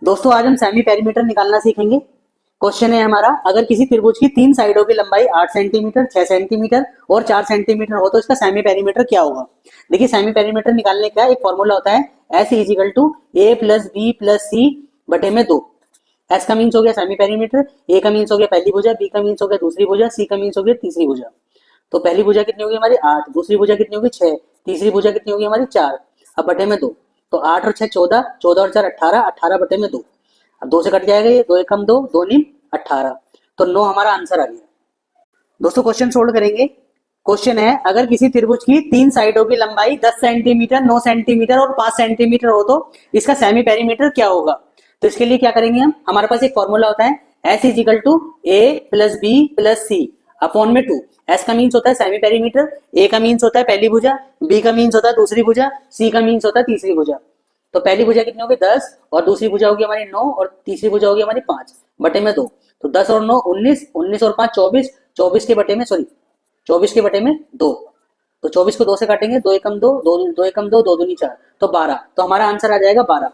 दोस्तों आज हम सेमी पेरीमीटर निकालना सीखेंगे। क्वेश्चन है हमारा, अगर किसी त्रिभुज की तीन साइडों की लंबाई 8 सेंटीमीटर, 6 सेंटीमीटर और 4 सेंटीमीटर हो तो इसका सेमी पेरीमीटर क्या होगा। देखिए सेमी पेरीमीटर निकालने का एक फॉर्मूला होता है, S is equal to A plus B plus C बटे में 2। एस का मीन्स हो गया सेमी पेरीमीटर, ए का मीन्स हो गया पहली भुजा, बी का मीन्स हो गया दूसरी भुजा, सी का मीन्स हो गया तीसरी भुजा। तो पहली भुजा कितनी होगी हमारी 8, दूसरी भुजा कितनी होगी 6, तीसरी भुजा कितनी होगी हमारी 4। अब बटे में 2, तो 8 और 6 14, 14 और 4 18, 18 बटे में 2। अब 2 से कट जाएगा, ये 2 एकम 2, 2 नीम 18, तो 9 हमारा आंसर आ गया। दोस्तों क्वेश्चन सोल्व करेंगे। क्वेश्चन है, अगर किसी त्रिभुज की तीन साइडों की लंबाई 10 सेंटीमीटर, 9 सेंटीमीटर और 5 सेंटीमीटर हो तो इसका सेमी पेरीमीटर क्या होगा। तो इसके लिए क्या करेंगे हम, हमारे पास एक फॉर्मूला होता है, S is equal to A plus B plus C upon में 2। एस का मीन्स होता है सेमी पेरीमीटर, ए का मीन्स होता है पहली भुजा, बी का मीन्स होता है दूसरी भुजा, सी का मीन्स होता है तीसरी भुजा। तो पहली भुजा कितनी होगी 10 और दूसरी भुजा होगी हमारी 9 और तीसरी भुजा होगी हमारी 5 बटे में 2। तो 10 और 9 19, 19 और 5 24, 24 के बटे में 24 के बटे में 2। तो 24 को 2 से काटेंगे, 2 एकम 2, 2 एकम 2, 2 दूनी 4, तो 12। तो हमारा आंसर आ जाएगा 12।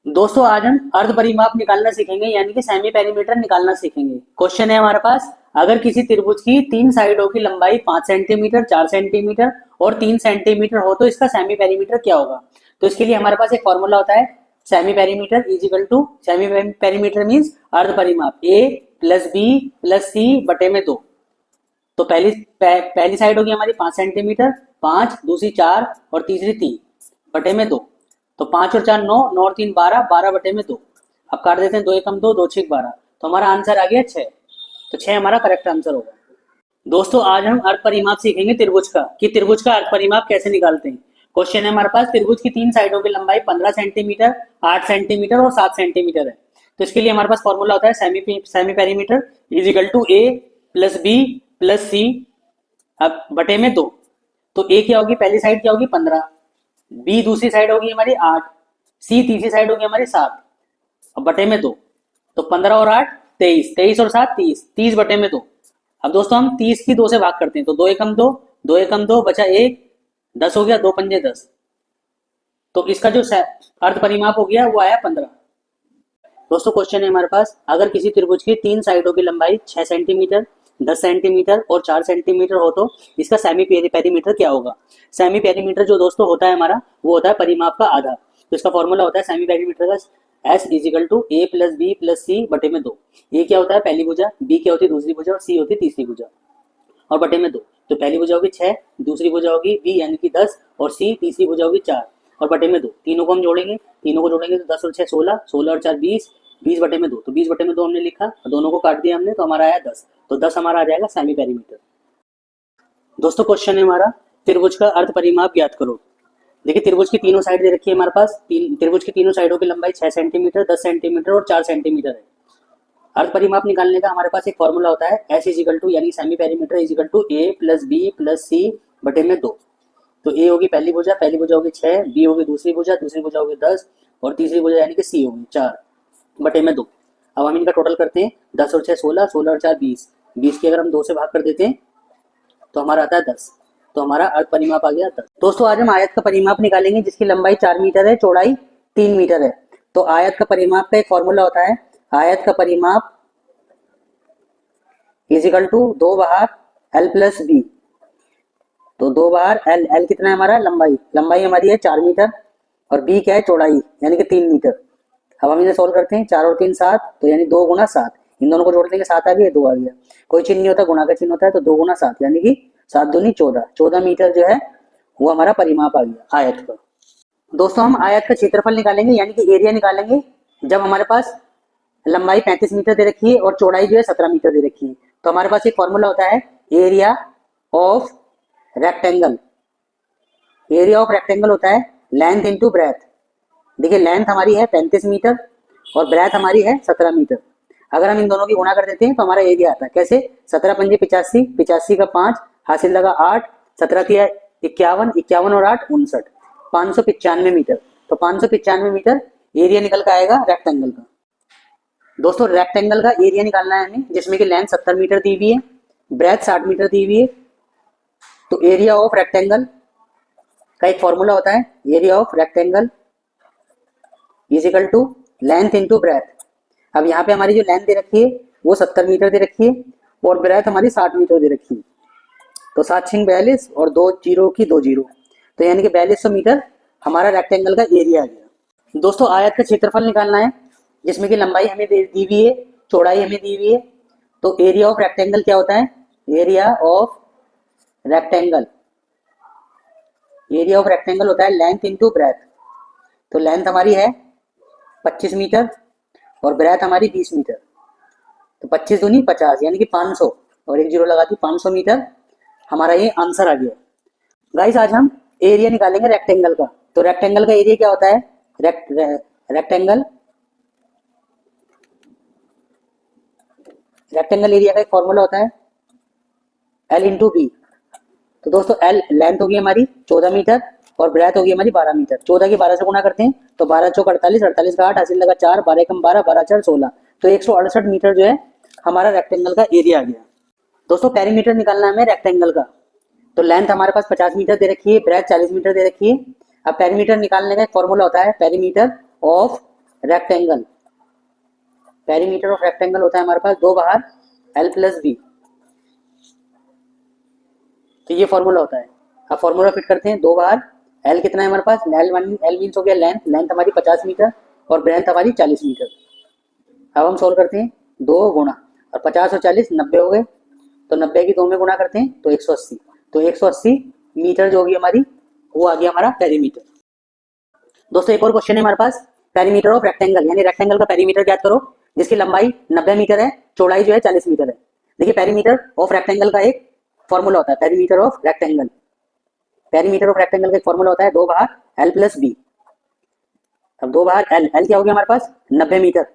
दोस्तों आज हम अर्ध परिमाप निकालना सीखेंगे, यानी कि सेमी पेरीमीटर निकालना सीखेंगे। क्वेश्चन है हमारे पास, अगर किसी त्रिभुज की तीन साइडों की लंबाई 5 सेंटीमीटर, 4 सेंटीमीटर और 3 सेंटीमीटर हो तो इसका सेमी पेरीमीटर क्या होगा। तो इसके लिए हमारे पास एक फॉर्मूला होता है, semi perimeter is equal to, semi perimeter means अर्ध परिमाप, A plus B plus C बटे में 2। तो पहली साइड होगी हमारी 5 सेंटीमीटर, 5, दूसरी 4 और तीसरी 3 बटे में 2। तो 5 और 4 9, 9 और 3 12, 12 बटे में 2। अब काट देते हैं, 2 एकम 2, 2 6 12, तो हमारा आंसर आ गया 6। तो 6 हमारा करेक्ट आंसर होगा। दोस्तों आज हम अर्ध परिमाप सीखेंगे त्रिभुज का, कि त्रिभुज का अर्ध परिमाप कैसे निकालते हैं। क्वेश्चन है हमारे पास, त्रिभुज की तीन साइडों की लंबाई 15 सेंटीमीटर, 8 सेंटीमीटर और 7 सेंटीमीटर है। तो इसके लिए हमारे पास फॉर्मूला होता है, semi perimeter is equal to A plus B plus C अब बटे में 2। तो ए क्या होगी, पहली साइड क्या होगी 15, बी दूसरी साइड होगी हमारी 8, सी तीसरी साइड होगी हमारी 7, अब बटे में 2। तो 15 और 8 23, 23 और 7 30, 30 बटे में 2। अब दोस्तों हम 30 की 2 से भाग करते हैं, तो 2 एकम 2, 2 एकम 2 बचा 1, 10 हो गया, 2 पंजे 10। तो इसका जो अर्ध परिमाप हो गया वो आया 15। दोस्तों क्वेश्चन है हमारे पास, अगर किसी त्रिभुज की तीन साइडों की लंबाई 6 सेंटीमीटर, 10 सेंटीमीटर और 4 सेंटीमीटर हो तो इसका सेमी पेरीमीटर क्या होगा। सेमी पेरीमीटर जो दोस्तों होता है हमारा, वो होता है परिमाप का आधा। तो इसका फॉर्मूला होता है सेमी पेरीमीटर का, S is equal to A plus B plus C बटे में 2। ए क्या होता है पहली भुजा, बी क्या होती है दूसरी भुजा और सी होती है तीसरी भुजा, और बटे में 2। तो पहली भुजा होगी 6, दूसरी भुजा होगी बी यानी कि 10 और सी तीसरी भुजा होगी 4 और बटे में 2। तीनों को हम जोड़ेंगे, तीनों को जोड़ेंगे तो 10 और 6 16, 16 और 4 20, 20 बटे में 2। तो 20 बटे में 2 हमने लिखा, दोनों को काट दिया हमने, तो हमारा आया 10। तो 10 हमारा आ जाएगा सेमी पेरीमीटर। दोस्तों क्वेश्चन है हमारा, त्रिभुज का अर्ध परिमाप ज्ञात करो। देखिए त्रिभुज की तीनों साइड दे रखी है हमारे पास, त्रिभुज की तीनों साइडों की लंबाई 6 सेंटीमीटर, 10 सेंटीमीटर और 4 सेंटीमीटर है। अर्ध परिमाप निकालने का हमारे पास एक फॉर्मूला होता है, एस इजिकल टू यानी semi perimeter is equal to A plus B plus C बटे में 2। तो ए होगी पहली भुजा होगी 6, बी होगी दूसरी भुजा होगी 10 और तीसरी भुजा यानी कि सी होगी 4 बटे में 2। अब हम इनका टोटल करते हैं, 10 और 6 16, 16 और 4 20, 20 के अगर हम 2 से भाग कर देते हैं तो हमारा आता है 10। तो हमारा अर्ध परिमाप आ गया 10। दोस्तों आज हम आयत का परिमाप निकालेंगे, जिसकी लंबाई 4 मीटर है, चौड़ाई 3 मीटर है। तो आयत का परिमाप का एक फॉर्मूला होता है, आयत का परिमाप इजिकल टू 2 बार एल प्लस बी। तो 2 बार एल, एल कितना है हमारा लंबाई हमारी है 4 मीटर और बी क्या है चौड़ाई यानी कि 3 मीटर। अब हम इन्हें सोल्व करते हैं, 4 और 3 7, तो यानी 2 गुना 7, इन दोनों को जोड़ देंगे 7 आ गया, 2 आ गया, कोई चिन्ह नहीं होता, गुणा का चिन्ह होता है, तो 2 गुना 7 यानी कि 7 दूनी 14, 14 मीटर जो है वो हमारा परिमाप आ गया आयत का। दोस्तों हम आयत का क्षेत्रफल निकालेंगे यानी कि एरिया निकालेंगे, जब हमारे पास लंबाई 35 मीटर दे रखी है और चौड़ाई जो है 17 मीटर दे रखी है। तो हमारे पास एक फॉर्मूला होता है, area of rectangle. Area of rectangle होता है लेंथ इंटू ब्रेथ। देखिए लेंथ हमारी है 35 मीटर और ब्रेथ हमारी है 17 मीटर। अगर हम इन दोनों की गुणा कर देते हैं तो हमारा एरिया आता है कैसे, 17 पंजे 85, 85 का 5 हासिल लगा 8, 17 किया 51, 51 और 8 59, 595 मीटर। तो 595 मीटर एरिया निकल कर आएगा रेक्टेंगल का। दोस्तों रेक्टेंगल का एरिया निकालना है हमें, जिसमें कि लेंथ 70 मीटर दी हुई है, ब्रेथ 60 मीटर दी हुई है। तो एरिया ऑफ रेक्टेंगल का एक फॉर्मूला होता है, area of rectangle is equal to length into breadth. अब यहाँ पे हमारी जो लेंथ दे रखी है वो 70 मीटर दे रखी है और ब्रेथ हमारी 60 मीटर दे रखी है। तो 7 6 42 और 2 जीरो की 2 जीरो, तो यानी कि 4200 मीटर हमारा रेक्टेंगल का एरिया आ गया। दोस्तों आयत का क्षेत्रफल निकालना है जिसमें कि लंबाई हमें दी हुई है, चौड़ाई हमें दी हुई है। तो एरिया ऑफ रेक्टेंगल क्या होता है? Area of rectangle, area of rectangle होता है लेंथ इंटू ब्रेथ। तो लेंथ हमारी है 25 मीटर और ब्रेथ हमारी 20 मीटर। तो 25 दूनी 50 यानी कि 500 और एक जीरो लगा दी, 500 मीटर हमारा ये आंसर आ गया। गाइस आज हम एरिया निकालेंगे रेक्टेंगल का। तो रेक्टेंगल का एरिया क्या होता है? रेक्टेंगल रेक्टेंगल एरिया का एक फॉर्मूला होता है एल इंटू बी। तो दोस्तों एल लेंथ होगी हमारी 14 मीटर और ब्रेथ होगी हमारी 12 मीटर। 14 की 12 से गुना करते हैं तो 12 चौक 48, 48 का 8, हासिल लगा 4, 12 कम 12, 12 4 16। तो 168 मीटर जो है हमारा रेक्टेंगल का एरिया आ गया। दोस्तों पेरीमीटर निकालना है हमें रेक्टेंगल का। तो लेंथ हमारे पास 50 मीटर दे रखी है, ब्रेथ 40 मीटर दे रखी है। अब पेरीमीटर निकालने का एक फॉर्मूला होता है perimeter of rectangle. Perimeter of rectangle होता है हमारे पास 2 बाहर एल प्लस बी। तो ये फॉर्मूला होता है। अब फॉर्मूला फिट करते हैं, 2 बार एल कितना है हमारे पास? एल मीन्स हो गया लेंथ, लेंथ हमारी 50 मीटर और ब्रेथ हमारी 40 मीटर। अब हम सोल्व करते हैं, 2 गुणा और 50 और 40 90 हो गए। तो 90 की 2 में गुणा करते हैं तो 180। तो 180 मीटर जो होगी हमारी वो आ गया हमारा पेरीमीटर। दोस्तों एक और क्वेश्चन है हमारे पास, पेरीमीटर ऑफ रेक्टेंगल, यानी रेक्टेंगल का पेरीमीटर ज्ञात करो जिसकी लंबाई 90 मीटर है, चौड़ाई जो है 40 मीटर है। देखिए पेरीमीटर ऑफ रेक्टेंगल का एक फॉर्मूला होता है perimeter of rectangle. Perimeter of rectangle का एक फॉर्मूला होता है 2 बार एल प्लस बी। अब 2 बार एल, एल क्या हो गया हमारे पास? 90 मीटर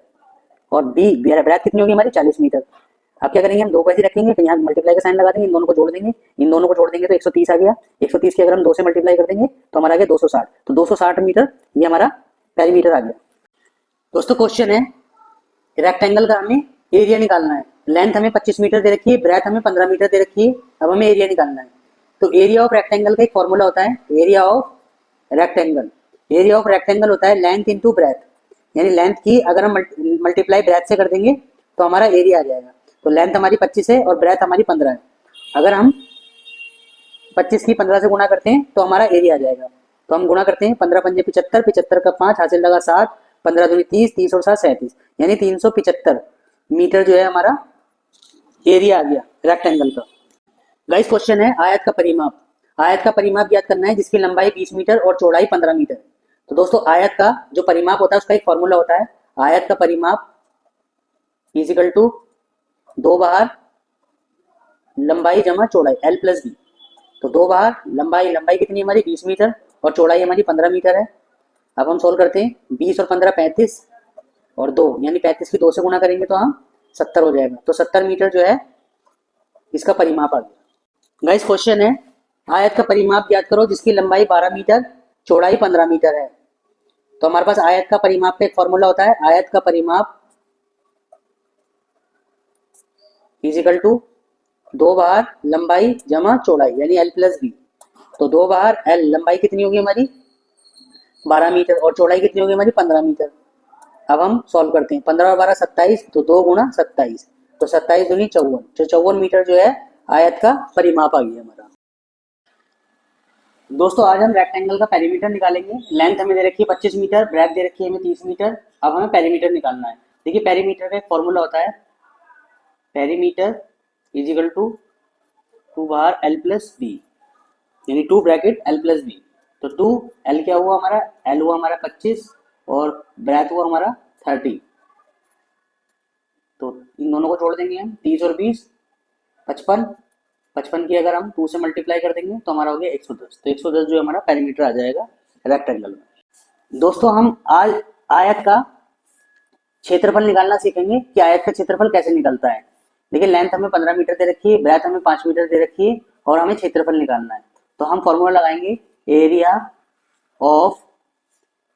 और बी ब्रेथ कितनी होगी हमारी? 40 मीटर। अब क्या करेंगे हम? 2 को ऐसे रखेंगे तो यहाँ मल्टीप्लाई का साइन लगा देंगे, इन दोनों को जोड़ देंगे, इन दोनों को जोड़ देंगे तो 130 आ गया। 130 के अगर हम 2 से मल्टीप्लाई कर देंगे तो हमारा आ गया 260। तो 260 मीटर ये हमारा पेरीमीटर आ गया। दोस्तों क्वेश्चन है रेक्टेंगल का हमें एरिया निकालना है। लेंथ हमें 25 मीटर दे रखी है, ब्रेथ हमें 15 मीटर दे रखी है। अब हमें एरिया निकालना है। तो एरिया ऑफ रेक्टेंगल का एक फॉर्मूला होता है area of rectangle. Area of rectangle होता है लेंथ इंटू ब्रेथ, यानी लेंथ की अगर हम मल्टीप्लाई ब्रेथ से कर देंगे तो हमारा एरिया आ जाएगा। तो लेंथ हमारी 25 है और ब्रेथ हमारी 15 है। अगर हम 25 की 15 से गुणा करते हैं तो हमारा एरिया आ जाएगा। तो हम गुणा करते हैं, 15 पंजे 75, 75 का 5, हासिल लगा 7, 15 दूनी 30, 30 और 7 37, यानी 375 मीटर जो है हमारा एरिया आ गया रेक्टेंगल का। गाइस क्वेश्चन है आयत का परिमाप। आयत का परिमाप ज्ञात करना है जिसकी लंबाई 20 मीटर और चौड़ाई 15 मीटर। तो दोस्तों आयत का जो परिमाप होता है उसका एक फॉर्मूला होता है आयत का परिमाप इजिकल टू 2 बार लंबाई जमा चौड़ाई एल प्लस बी। तो 2 बार लंबाई, लंबाई कितनी हमारी 20 मीटर और चौड़ाई हमारी 15 मीटर है। अब हम सोल्व करते हैं, 20 और 15 35 और 2 यानी 35 की 2 से गुणा करेंगे तो हम 70 हो जाएगा। तो 70 मीटर जो है इसका परिमाप आ गया। गाइस क्वेश्चन है आयत का परिमाप ज्ञात करो जिसकी लंबाई 12 मीटर चौड़ाई 15 मीटर है। तो हमारे पास आयत का परिमाप का एक फॉर्मूला होता है आयत का परिमाप इजिकल टू 2 बार लंबाई जमा चौड़ाई यानी एल प्लस बी। तो 2 बार एल, लंबाई कितनी होगी हमारी 12 मीटर और चौड़ाई कितनी होगी हमारी 15 मीटर। अब हम सॉल्व करते हैं, 15 और 12 27, तो 2 गुणा 27, तो 27 दूनी 54, तो 54 मीटर जो है आयत का परिमाप आ गया हमारा। दोस्तों आज हम रेक्टेंगल का पेरीमीटर निकालेंगे। लेंथ हमें दे रखी है 25 मीटर, ब्रेथ दे रखी है हमें 30 मीटर। अब हमें पेरीमीटर निकालना है। देखिए पेरीमीटर का एक फॉर्मूला होता है पेरीमीटर इजिकल टू 2 बार एल प्लस बी, यानी 2 ब्रैकेट एल प्लस बी। तो 2 एल क्या हुआ हमारा? एल हुआ हमारा 25 और ब्रेथ हुआ हमारा 30। तो इन दोनों को जोड़ देंगे हम, 30 और 20 55, 55 की अगर हम 2 से मल्टीप्लाई कर देंगे तो हमारा हो गया 110। तो 110 जो हमारा पेरीमीटर आ जाएगा रेक्टेंगल में। दोस्तों हम आज आयत का क्षेत्रफल निकालना सीखेंगे कि आयत का क्षेत्रफल कैसे निकलता है। देखिए लेंथ हमें 15 मीटर दे रखी है, ब्रेथ हमें 5 मीटर दे रखी है और हमें क्षेत्रफल निकालना है। तो हम फॉर्मूला लगाएंगे एरिया ऑफ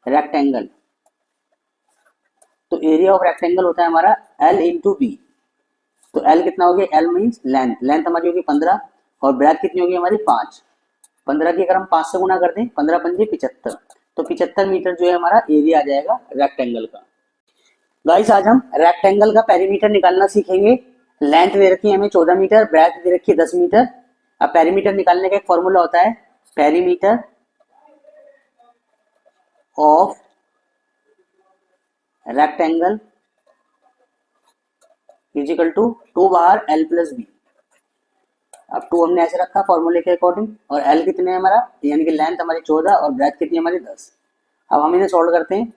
रेक्टेंगल। तो एरिया ऑफ रेक्टेंगल होता है हमारा एल इंटू बी। तो एल कितना हो गया? एल मीन्स लेंथ, लेंथ हमारी होगी 15 और ब्रेथ कितनी होगी हमारी 5। 15 की अगर हम 5 से गुणा कर दें, 15 पंजे 75, तो 75 मीटर जो है हमारा एरिया आ जाएगा रेक्टेंगल का। गाइस आज हम रेक्टेंगल का पेरीमीटर निकालना सीखेंगे। लेंथ दे रखी है हमें 14 मीटर, ब्रेथ दे रखी है 10 मीटर। अब पेरीमीटर निकालने का एक फॉर्मूला होता है, perimeter of rectangle is equal to 2 बार एल प्लस बी। अब 2 हमने ऐसे रखा फॉर्मूले के अकॉर्डिंग, और एल कितने है हमारा, यानी कि लेंथ हमारी 14 और ब्रेथ कितनी है हमारी 10। अब हम इन्हें सॉल्व करते हैं,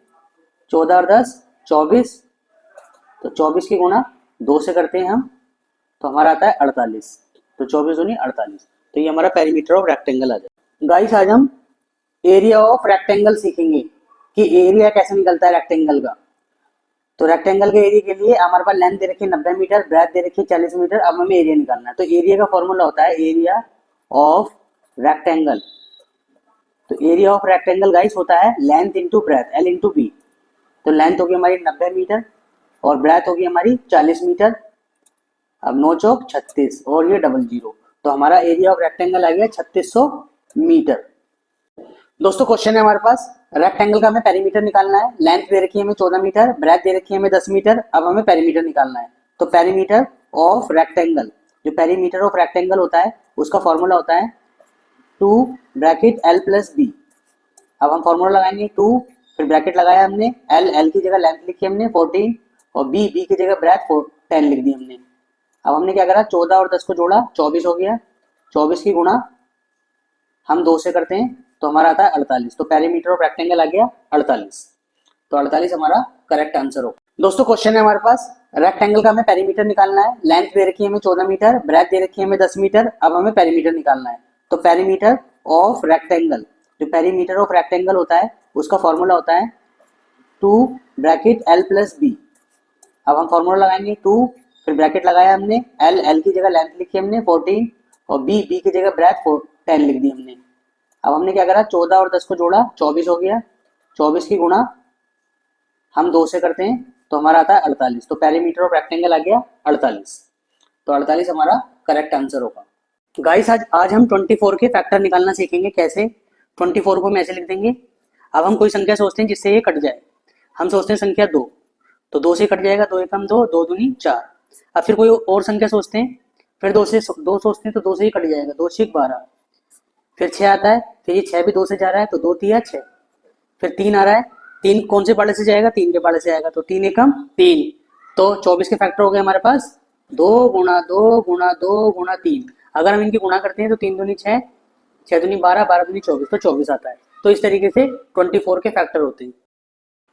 14 और 10 24, तो 24 की गुणा 2 से करते हैं हम, तो हमारा आता है 48। तो 24 दूनी 48, तो ये हमारा पेरीमीटर ऑफ रेक्टेंगल आ जाए। गाइस आज हम एरिया ऑफ रेक्टेंगल सीखेंगे कि एरिया कैसे निकलता है रेक्टेंगल का। तो रेक्टेंगल के एरिया के लिए हमारे पास लेंथ दे रखी है 90 मीटर, ब्रेथ दे रखी है 40 मीटर। अब हमें एरिया निकालना है, तो एरिया का फॉर्मूला होता है एरिया ऑफ रेक्टेंगल। तो एरिया ऑफ रेक्टेंगल गाइस होता है length into breadth, L into B. तो लेंथ होगी हमारी 90 मीटर और ब्रेथ होगी हमारी 40 मीटर। अब 9 चौक 36 और ये डबल जीरो, तो हमारा एरिया ऑफ रेक्टेंगल आ गया 3600 मीटर। दोस्तों क्वेश्चन है हमारे पास, रेक्टेंगल का हमें पेरीमीटर निकालना है। लेंथ दे रखी है हमें 14 मीटर, ब्रेथ दे रखी है हमें 10 मीटर। अब हमें पेरीमीटर निकालना है, तो पेरीमीटर ऑफ रेक्टेंगल, जो पेरीमीटर ऑफ रेक्टेंगल होता है उसका फॉर्मूला होता है 2 ब्रैकेट एल प्लस बी। अब हम फॉर्मूला लगाएंगे 2, फिर ब्रैकेट लगाया हमने, एल की जगह लेंथ लिखी हमने 14 और बी की जगह ब्रेथ 10 लिख दी हमने। अब हमने क्या करा, 14 और 10 को जोड़ा 24 हो गया, 24 की गुणा हम 2 से करते हैं, तो हमारा आता है 48। तो पेरीमीटर ऑफ रेक्टेंगल आ गया 48, तो 48 हमारा करेक्ट आंसर होगा। दोस्तों क्वेश्चन है हमारे पास, रेक्टेंगल का हमें पेरीमीटर निकालना है। लेंथ दे रखी है हमें 14 मीटर, ब्रेथ दे रखी है हमें 10 मीटर। अब हमें पेरीमीटर निकालना है, तो पेरीमीटर ऑफ रेक्टेंगल, जो पेरीमीटर ऑफ रेक्टेंगल होता है उसका फॉर्मूला होता है 2 ब्रैकेट एल प्लस बी। अब हम फॉर्मूला लगाएंगे 2, फिर ब्रैकेट लगाया हमने, एल की जगह लेंथ लिखी हमने 14 और बी की जगह ब्रेथ 10 लिख दी हमने। अब हमने क्या करा, 14 और 10 को जोड़ा 24 हो गया, 24 की गुणा हम 2 से करते हैं, तो हमारा आता है 48। तो पेरीमीटर ऑफ रेक्टेंगल आ गया 48, तो 48 हमारा करेक्ट आंसर होगा। गाइस आज हम 24 के फैक्टर निकालना सीखेंगे। कैसे, 24 को हम ऐसे लिख देंगे। अब हम कोई संख्या सोचते हैं जिससे ये कट जाए। हम सोचते हैं संख्या 2, तो 2 से कट जाएगा, 2 एकम 2, 2 दूनी 4। अब फिर कोई और संख्या सोचते हैं, फिर 2 सोचते हैं, तो 2 से ही कट जाएगा, 2 6 12। फिर 6 आता है, फिर ये 6 भी 2 से जा रहा है, तो 2 3 6। फिर 3 आ रहा है, 3 कौन से पाले से जाएगा, 3 के पाले से आएगा, तो 3 एकम 3। तो 24 के फैक्टर हो गए हमारे पास 2 गुणा 2 गुणा 2 गुणा 3। अगर हम इनकी गुणा करते हैं तो 3 दूनी 6, 6 दूनी 12, 12 दूनी 24, तो 24 आता है। तो इस तरीके से 24 के फैक्टर होते हैं।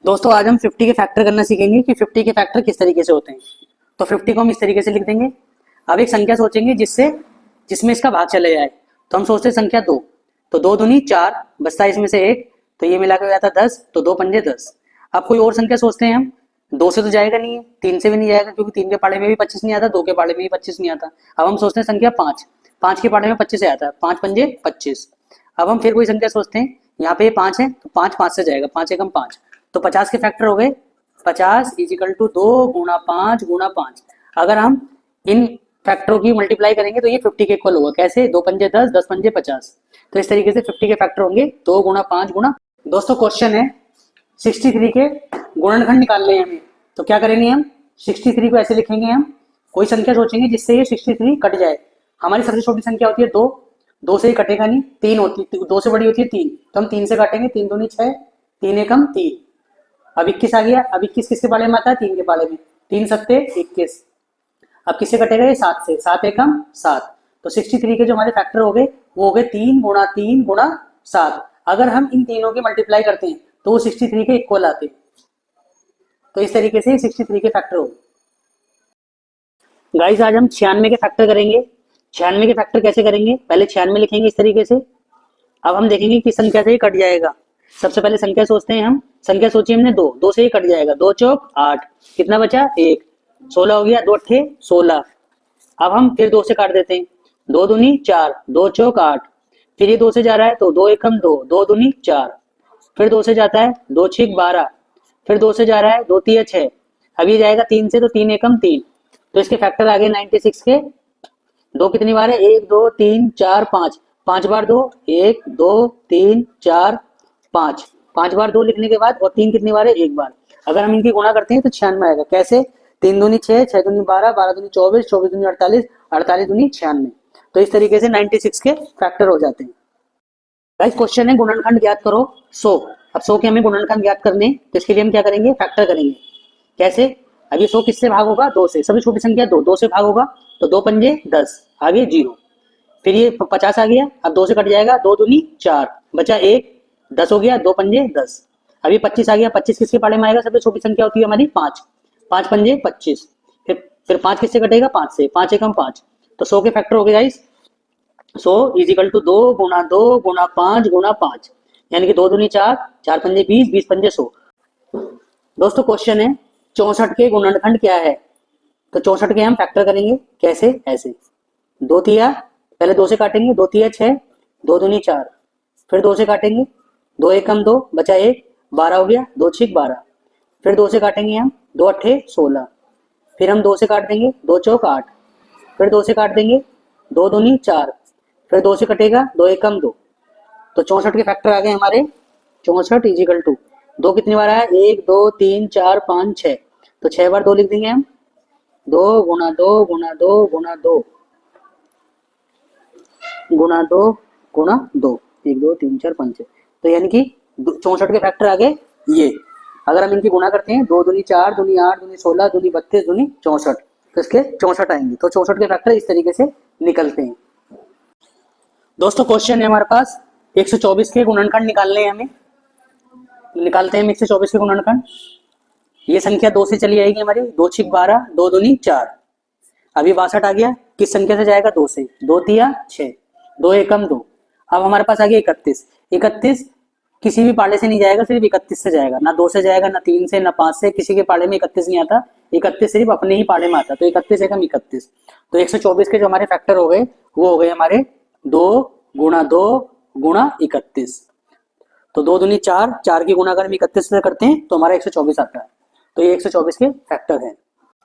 दोस्तों आज हम 50 के फैक्टर करना सीखेंगे कि 50 के फैक्टर किस तरीके से होते हैं। तो 50 को हम इस तरीके से लिख देंगे। अब एक संख्या सोचेंगे जिसमें इसका भाग चले जाए। तो हम सोचते हैं संख्या 2, तो 2 दूनी 4, बचता है इसमें से 1, तो ये मिला के हो जाता है 10, तो 2 पंजे 10। अब कोई और संख्या सोचते हैं हम, 2 से तो जाएगा नहीं है, 3 से भी नहीं जाएगा, क्योंकि 3 के पाड़े में भी 25 नहीं आता, 2 के पाड़े में भी 25 नहीं आता। अब हम सोचते हैं संख्या 5, 5 के पाड़े में 25 से आता है, 5 पंजे 25। अब हम फिर कोई संख्या सोचते हैं, यहाँ पे 5 है, तो 5 5 से जाएगा, 5 एकम 5, तो 50 के फैक्टर हो गए 50 इजिकल टू 2 गुणा 5 गुणा 5। अगर हम इन फैक्टरों की मल्टीप्लाई करेंगे तो ये 50 के इक्वल होगा। कैसे, 2 पंजे 10, 10 पंजे 50। तो इस तरीके से 50 के फैक्टर होंगे 2 गुणा 5 गुणा। दोस्तों क्वेश्चन है 63 के गुणनखंड निकालने हैं हमें। तो क्या करेंगे हम, 63 को ऐसे लिखेंगे, हम कोई संख्या सोचेंगे जिससे ये 63 कट जाए। हमारी सबसे छोटी संख्या होती है 2, 2 से ही कटेगा नहीं, 3 होती, 2 से बड़ी होती है 3, तो हम 3 से काटेंगे, 3 दूनी 6, 3 एकम 3। अब 21 आ गया। अब 21 किसके पाले में आता है, 3 के पाले में, 3 सत्ते 21। अब किससे कटेगा ये, 7 से, 7 एकम 7। तो 63 के जो हमारे फैक्टर हो गए वो हो गए 3 गुणा 3 गुणा 7। अगर हम इन तीनों की मल्टीप्लाई करते हैं तो वो 63 के इक्वल आते हैं। तो इस तरीके से 63 के फैक्टर हो। गाइस आज हम 96 के फैक्टर करेंगे। 96 के फैक्टर कैसे करेंगे, पहले 96 लिखेंगे इस तरीके से। अब हम देखेंगे किस संख्या से ही कट जाएगा। सबसे पहले संख्या सोचते हैं हम, संख्या सोची हमने 2, 2 से ही कट जाएगा, 2 चौक 8, कितना बचा 1, 16 हो गया, 2 अट्ठे 16। अब हम फिर 2 से काट देते हैं, 2 दूनी 4, 2 चौक 8। फिर ये 2 से जा रहा है, तो 2 एकम 2, 2 दूनी 4। फिर 2 से जाता है, 2 छीक 12। फिर 2 से जा रहा है, 2 तिया 6। अब ये जाएगा 3 से, तो 3 एकम 3। तो इसके फैक्टर आ गए 96 के। 2 कितनी बार है, 1 2 3 4 5, 5 बार 2, 1 2 3 4 5, 5 बार 2 लिखने के बाद, और 3 कितनी बार है, 1 बार। अगर हम इनकी गुणा करते हैं तो 96 आएगा। कैसे? 3 दूनी 6, 6 दूनी 12, 12 दूनी 24, 24 दूनी 48, 48 दूनी 96। तो इस तरीके से 96 के फैक्टर हो जाते हैं। गाइस क्वेश्चन है गुणनखंड ज्ञात करो 100। अब 100 के हमें गुणनखंड ज्ञात करने हैं, तो इसके लिए हम क्या करेंगे? फैक्टर करेंगे। कैसे? अब ये 100 किससे भाग होगा? 2 से। सबसे छोटी संख्या 2, 2 से भाग होगा तो 2 पंजे 10, आगे 0। फिर ये 50 आ गया, अब 2 से कट जाएगा, 2 दूनी 4, बचा 1, 10 हो गया, 2 पंजे 10। अभी 25 आ गया, 25 किसके पाले में आएगा? सबसे छोटी संख्या होती है हमारी 5, 5 पंजे 25। फिर 5 किससे कटेगा? 5 से, 5 एकम 5। तो 100 के फैक्टर हो गए गाइस। 100 इज इक्वल टू 2 गुना 2 गुना 5 गुना 5, यानी कि 2 दूनी 4, 4 पंजे 20, 20 पंजे 100। दोस्तों क्वेश्चन है 64 के गुणनखंड क्या है? तो 64 के हम फैक्टर करेंगे। कैसे? ऐसे, 2 तिया, पहले 2 से काटेंगे, 2 तिया 6, 2 दूनी 4, फिर 2 से काटेंगे, 2 एकम 2, बचा 1, 12 हो गया, 2 छिक 12। फिर 2 से काटेंगे हम, 2 अट्ठे 16, फिर हम 2 से काट देंगे, 2 चौक 8, फिर 2 से काट देंगे, 2 दूनी 4, फिर 2 से कटेगा, 2 एकम 2। तो 64 के फैक्टर आ गए हमारे। 64 इज इक्वल टू 2 कितनी बार आया? 1 2 3 4 5 6, तो 6 बार 2 लिख देंगे हम। 2 गुना 2 गुना 2 गुना 2 गुना 2 गुना 2, 1 2 3 4 5 6। तो यानी कि 64 के फैक्टर आ गए ये। अगर हम इनकी गुणा करते हैं, 2 दूनी 4 दूनी 8 दूनी 16 दूनी 32 दूनी 64, तो इसके 64 आएंगे। तो 64 के फैक्टर इस तरीके से निकलते हैं। दोस्तों क्वेश्चन है हमारे पास 124 के गुणनखंड निकालने हैं हमें। निकालते हैं हम 124 के गुणनखंड। ये संख्या 2 से चली जाएगी हमारी, 2 छिक 12, 2 दूनी 4, अभी 62 आ गया, किस संख्या से जाएगा? 2 से, 2 तिया 6, 2 एकम 2। अब हमारे पास आ गया 31। 31 किसी भी पाले से नहीं जाएगा, सिर्फ 31 से जाएगा। ना 2 से जाएगा, ना 3 से, ना 5 से, किसी के पाले में 31 नहीं आता। 31 सिर्फ अपने ही पाले में आता। तो 31 एकम 31। तो 124 के जो हमारे फैक्टर हो गए वो हो गए हमारे 2 गुणा 2 गुणा 31। तो 2 दूनी 4, 4 की गुणा अगर हम 31 से करते हैं तो हमारा 124 आता है। तो ये 124 के फैक्टर है।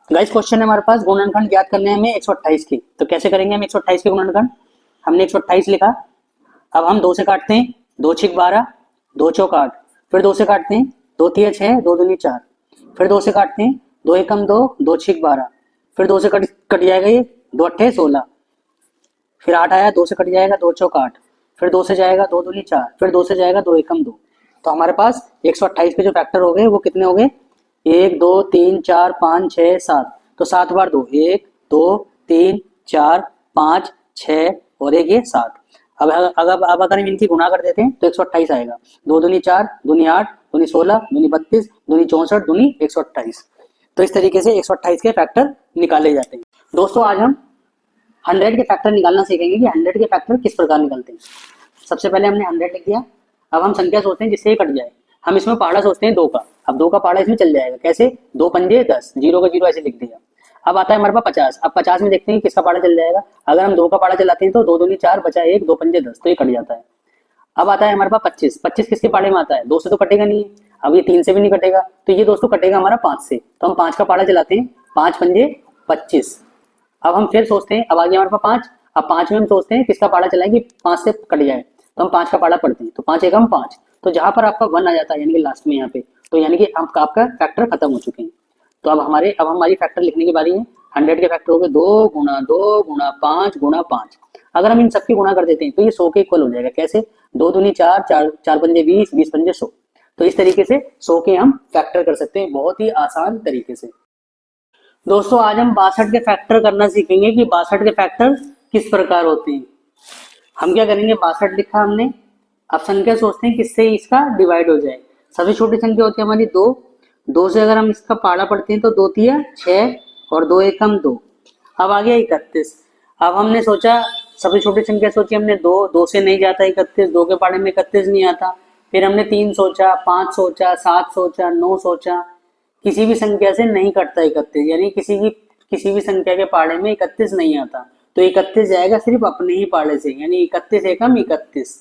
गाइस क्वेश्चन है हमारे पास गुणनखंड ज्ञात करने हैं हमें 128 के। तो कैसे करेंगे हम 128 के गुणनखंड? हमने 128 लिखा, अब हम 2 से काटते हैं, 2 छिक 12, 2 चौक 8, फिर 2 से काटते हैं, 2 तिया 6, 2 दूनी 4, फिर 2 से काटते हैं, 2 एकम 2, 2 छिक 12, फिर 2 से कट जाएगा ये, 2 अट्ठे 16, फिर 8 आया, 2 से कट जाएगा, 2 चौक 8, फिर 2 से जाएगा, 2 दूनी 4, फिर 2 से जाएगा, 2 एकम 2। तो हमारे पास 128 के जो फैक्टर हो गए वो कितने हो गए? 1 2 3 4 5 6 7। तो 7 बार 2, 1 2 3 4 5 6 और एक ये 7। अब अगर हम इनकी गुणा कर देते हैं तो 128 आएगा। 2 दूनी 4 दूनी 8 दूनी 16 दूनी 32 दूनी 64 दूनी 128। तो इस तरीके से 128 के फैक्टर निकाले जाते हैं। दोस्तों आज हम 100 के फैक्टर निकालना सीखेंगे कि 100 के फैक्टर किस प्रकार निकलते हैं। सबसे पहले हमने 100 लिख दिया। अब हम संख्या सोचते हैं जिससे ये कट जाए। हम इसमें पहाड़ा सोचते हैं 2 का। अब 2 का पहाड़ा इसमें चल जाएगा। कैसे? 2 पंजे 10, 0 का 0 ऐसे लिख दिया। अब आता है हमारे पास 50। अब 50 में देखते हैं किसका पहाड़ा चल जाएगा। अगर हम 2 का पहाड़ा चलाते हैं तो 2 दूनी 4, बचा 1, 2 पंजे 10, तो ये कट जाता है। अब आता है हमारे पास 25। 25 किसके पहाड़े में आता है? 2 से तो कटेगा नहीं। अब ये 3 से भी नहीं कटेगा, तो ये दोस्तों कटेगा हमारा 5 से। तो हम 5 का पहाड़ा चलाते हैं, 5 पंजे 25। अब हम फिर सोचते हैं, अब आ गया हमारे पास 5। अब 5 में हम सोचते हैं किसका पहाड़ा चलाएं कि 5 से कट जाए। तो हम 5 का पहाड़ा पढ़ते हैं, तो 5 एकम 5। तो जहां पर आपका 1 आ जाता है यानी कि लास्ट में यहाँ पे, तो यानी कि आपका फैक्टर खत्म हो चुके हैं। तो अब हमारी फैक्टर लिखने की बारी है। 100 के फैक्टर हो गए 2 गुणा 2 गुणा 5 गुणा 5। अगर हम इन सबकी गुणा कर देते हैं तो ये 100 के इक्वल हो जाएगा। कैसे? 2 दूनी 4, 4 पंजे 20, 20 पंजे 100। तो इस तरीके से 100 के हम फैक्टर कर सकते हैं बहुत ही आसान तरीके से। दोस्तों आज हम 62 के फैक्टर करना सीखेंगे कि 62 के फैक्टर किस प्रकार होते हैं। हम क्या करेंगे, 62 लिखा हमने। अब संख्या सोचते हैं किससे इसका डिवाइड हो जाए। सबसे छोटी संख्या होती है हमारी 2। 2 से अगर हम इसका पाड़ा पढ़ते हैं तो 2 तिया 6 और 2 एकम 2। अब आ गया 31। अब हमने सोचा, सबसे छोटी संख्या सोची हमने 2। 2 से नहीं जाता 31, 2 के पाड़े में 31 नहीं आता। फिर हमने 3 सोचा, 5 सोचा, 7 सोचा, 9 सोचा, किसी भी संख्या से नहीं कटता 31, यानी किसी भी संख्या के पाड़े में 31 नहीं आता। तो 31 जाएगा सिर्फ अपने ही पाड़े से, यानी 31 एकम 31।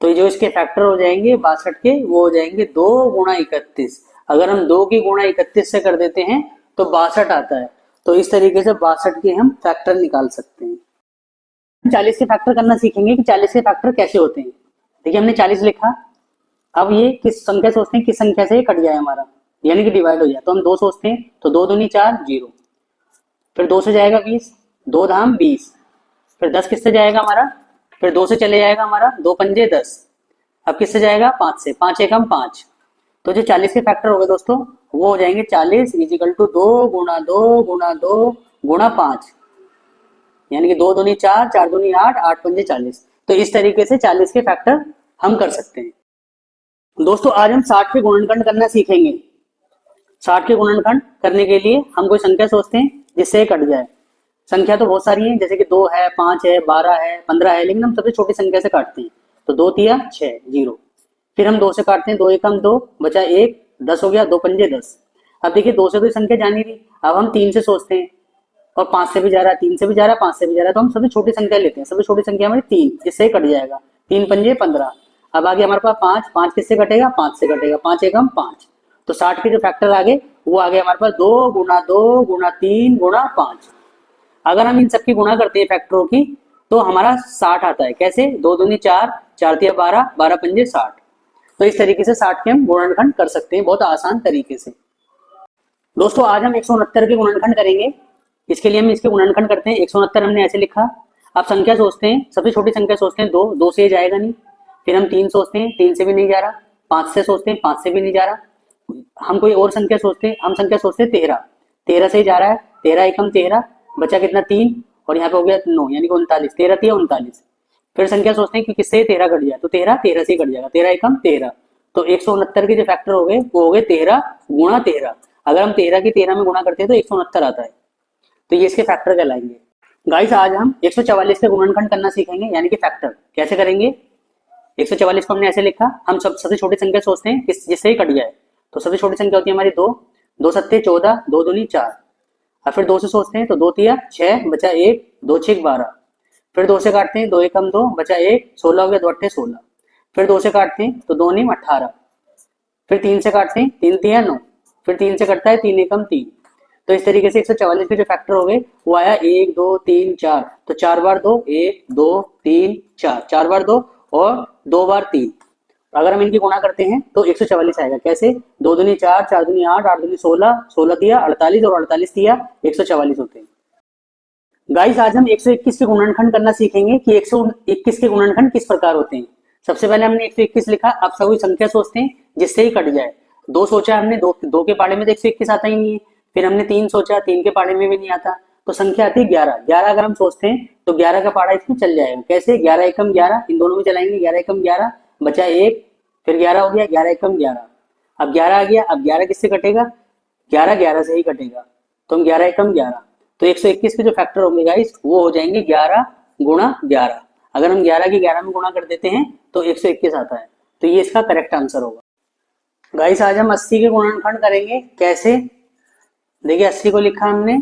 तो जो इसके फैक्टर हो जाएंगे 62 के, वो हो जाएंगे 2 गुणा 31। अगर हम 2 की गुणा 31 से कर देते हैं तो 62 आता है। तो इस तरीके से 62 के हम फैक्टर निकाल सकते हैं। 40 के फैक्टर करना सीखेंगे कि 40 के फैक्टर कैसे होते हैं। देखिए हमने 40 लिखा। अब ये किस संख्या सोचते हैं किस संख्या से ये कट जाए हमारा। यानी कि डिवाइड हो जाए। तो हम 2 सोचते हैं तो 2 दूनी 4 0, फिर 2 से जाएगा 20, 2 धाम 20, फिर 10 किससे जाएगा हमारा, फिर 2 से चले जाएगा हमारा 2 पंजे 10, अब किससे जाएगा 5 से, 5 एकम 5। तो जो 40 के फैक्टर हो गए दोस्तों वो हो जाएंगे 40 इजिकल टू 2 गुणा 2 गुणा 2 गुणा 5, यानी कि 2 दूनी 4, 4 दूनी 8, 8 पंजे 40। तो इस तरीके से 40 के फैक्टर हम कर सकते हैं। दोस्तों आज हम 60 के गुणनखंड करना सीखेंगे। 60 के गुणनखंड करने के लिए हम कोई संख्या सोचते हैं जिससे कट जाए। संख्या तो बहुत सारी है, जैसे कि 2 है, 5 है, 12 है, 15 है, लेकिन हम सबसे छोटी संख्या से काटते हैं। तो 2 तिया 6 0, फिर हम 2 से काटते हैं, 2 एकम 2 बचा 1, 10 हो गया, 2 पंजे 10। अब देखिए 2 से कोई संख्या जा नहीं रही, अब हम 3 से सोचते हैं और 5 से भी जा रहा है, 3 से भी जा रहा है, 5 से भी जा रहा है, तो हम सबसे छोटी संख्या लेते हैं। सबसे छोटी संख्या हमारी 3, जिससे कट जाएगा, 3 पंजे 15। अब आगे हमारे पास 5, 5 किससे कटेगा, 5 से कटेगा, 5 एकम 5। तो 60 के जो फैक्टर आगे वो आगे हमारे पास 2 गुणा 2 गुणा 3 गुणा 5। अगर हम इन सबकी गुणा करते हैं फैक्टरों की तो हमारा 60 आता है। कैसे, 2 दूनी 4, 4 तिया 12, 12 पंजे 60। तो इस तरीके से 60 के हम गुणनखंड कर सकते हैं बहुत आसान तरीके से। दोस्तों आज हम 169 के गुणनखंड करेंगे। इसके लिए हम इसके गुणनखंड करते हैं। 169 हमने ऐसे लिखा। अब संख्या सोचते हैं, सबसे छोटी संख्या सोचते हैं 2, 2 से जाएगा नहीं। फिर हम 3 सोचते हैं, 3 से भी नहीं जा रहा। 5 से सोचते हैं, 5 से भी नहीं जा रहा। हम कोई और संख्या सोचते हैं, हम संख्या सोचते हैं 13, 13 से जा रहा है, 13 एकम 13, बचा कितना 3 और यहाँ पे हो गया 9, यानी कि 39, 13 तिया 39। फिर संख्या सोचते हैं कि किससे 13 कट जाए, तो 13 13 से कट जाएगा, 13 एकम 13। तो 169 के जो फैक्टर हो गए वो हो गए 13 गुणा 13। अगर हम 13 की 13 में गुणा करते हैं तो 169 आता है। तो ये इसके फैक्टर कहलाएंगे। गाइस आज हम 144 के गुणनखंड करना सीखेंगे, यानी कि फैक्टर कैसे करेंगे। 144 को हमने ऐसे लिखा, हम सबसे छोटी संख्या सोचते हैं जिससे ही कट जाए। तो सबसे छोटी संख्या होती है हमारी 2, 2 सत्ते 14, 2 दूनी 4। अब फिर 2 से सोचते हैं तो 2 तिया 6 बचा 1, 2 6 12। फिर 2 से काटते हैं, 2 एकम 2 बचा 1, 16 हो गया, 2 अट्ठे 16। फिर 2 से काटते हैं तो 2 नीम 18। फिर 3 से काटते हैं, 3 तिया 9। फिर 3 से कटता है, 3 एकम 3। तो इस तरीके से 144 के जो फैक्टर हो गए वो आया 1 2 3 4। तो 4 बार 2, 1 2 3 4, 4 बार 2 और 2 बार 3। अगर हम इनकी गुणा करते हैं तो 144 आएगा। कैसे, 2 दूनी 4, 4 दूनी 8, 8 दूनी 16, 16 तिया 48 और 48 तिया 144 होते हैं। गाइस आज हम 121 के गुणनखंड करना सीखेंगे कि 121 के गुणनखंड किस प्रकार होते हैं। सबसे पहले हमने 121 लिखा। अब सभी संख्या सोचते हैं जिससे ही कट जाए। 2 सोचा हमने, 2 के पाड़े में तो 121 आता ही नहीं है। फिर हमने 3 सोचा, 3 के पाड़े में भी नहीं आता। तो संख्या आती है 11। 11 अगर हम सोचते हैं तो 11 का पाड़ा इसमें चल जाएगा। कैसे, 11 एकम 11, इन दोनों में चलाएंगे, 11 एकम 11 बचा 1, फिर 11 हो गया, 11 एकम 11। अब 11 आ गया, अब 11 किससे कटेगा, 11 11 से ही कटेगा। तो हम 11 एकम 11। तो 121 के जो फैक्टर होंगे गाइस वो हो जाएंगे 11 गुणा 11। अगर हम 11 की 11 में गुणा कर देते हैं तो 121 आता है। तो ये इसका करेक्ट आंसर होगा। गाइस आज हम 80 के गुणनखंड करेंगे। कैसे, देखिए 80 को लिखा हमने।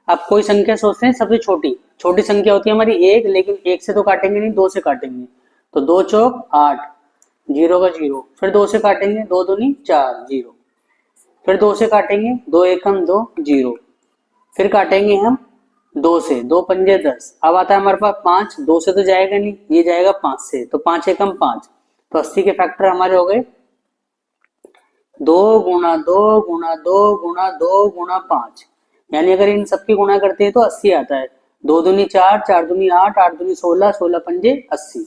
अब कोई संख्या सोचते हैं सबसे छोटी। छोटी संख्या होती है हमारी 1, लेकिन 1 से तो काटेंगे नहीं, 2 से काटेंगे। तो 2 चौक 8, 0 का 0। फिर 2 से काटेंगे, 2 दूनी 4 0। फिर 2 से काटेंगे, 2 एकम 2 0। फिर काटेंगे हम 2 से, 2 पंजे 10। अब आता है हमारे पास 5, 2 से तो जाएगा नहीं, ये जाएगा 5 से, तो 5 एकम 5। तो 80 के फैक्टर हमारे हो गए 2 गुणा 2 गुणा 2 गुणा 2 गुणा 5। यानी अगर इन सबकी गुणा करते हैं तो 80 आता है। 2 दूनी 4, 4 दूनी 8, 8 दूनी 16, 16 पंजे 80।